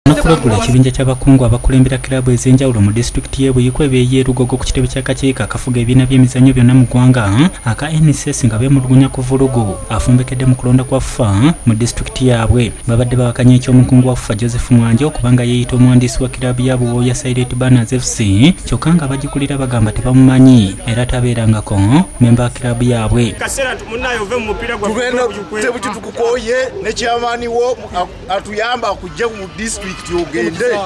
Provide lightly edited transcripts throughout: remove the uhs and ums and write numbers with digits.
Nakulagula ekibinja ky'abakungu abakulembera kilabu ez'enjawulo mu disitulikiti y'e Buikwe beeye Lugogo ku kitebe ky'akakiiko akafuga ebibiina by'emizannyo byonna mu ggwanga aka NSS nga beemulugunya ku vulugu afumbekedde mu kulonda kwa FUFA mu disitulikiti yaabwe. Babadde bawakanya eky'omukungu wa FUFA Joseph Mwanje okubanga yeeyita omuwandiisi wa kilabu ya Buwoya Silent Banners FC kyokka nga bagikulira bagamba tebamumanyi era tabeerangako memba wa kilabu yaabwe.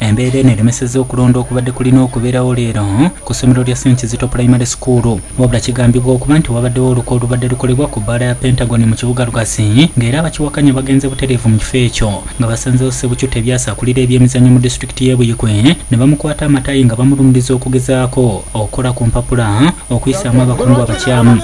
Embeera eno eremesezza okulonda okubadde kulina okubeerawo leero ku ssomero lya St. Kizito Primary School. Wabula kigambibwa okuba nti wabaddewo olukwe olubadde lukolebwa ku bbaala ya Pentagon mu kibuga Lugasi ng'era abakiwakanya bagenze butereevu mu kifo ekyo nga basanzewo Ssebukyuta Ebyasa akulira ebyemizannyo mu disitulikiti y'e Buikwe ne bamukwata amatayi nga bamulumiriza okugezaako okukola ku mpapula okuyisaamu abakungu abakyamu.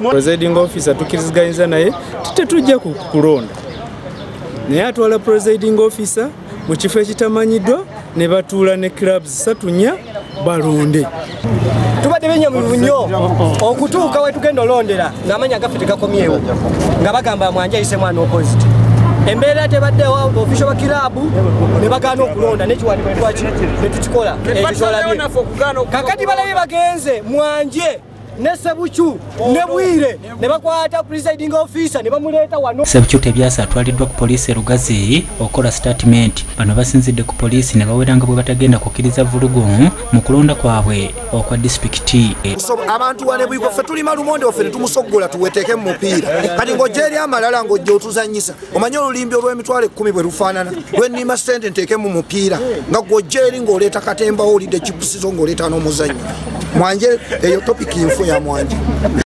Presiding officer tukiriziganyizza naye tetujja kulonda naye atwala presiding officer mu kifo ekitamanyiddwa ne batuula ne clubs 3 balonde. Tubadde benya mu nnyo okutuuka we tugenda olondera ng'amanya gaffe tegakomyewo nga bagamba Mwanje ayise mwana opposite. Embeera tebaddewo official wa kilabu ne bagaana okulonda n'ekiwandiiko twaki ne tukikola kakati balabye bagenze Mwanje ne Ssebukyuta ne Bwire ne bakwata presiding officer ne bamuleeta wano. Ssebukyuta Ebyasa atwaliddwa ku poliisi e Lugazi okola statement. Bano basinzidde ku poliisi ne baweranga bwe batagenda kukkiriza vulugu mu kulonda kwabwe okwa disitulikiti. Abantu wane Buikwe ffe tuli malumonde waffe ne tumusoggola tuweteeke mu mupiira kati ng'ojja eri amalala ng'ojja otuzannyisa omanye olulimbi olw'emitwalo 10 bwe lufaanana lwennima ssente nteeke mu mupiira nga gw'ojja eri ng'oleeta katemba olidde kipusizo ng'oleeta n'omuzannyo. Mwanje eyo topiki nfu ya Mwanje.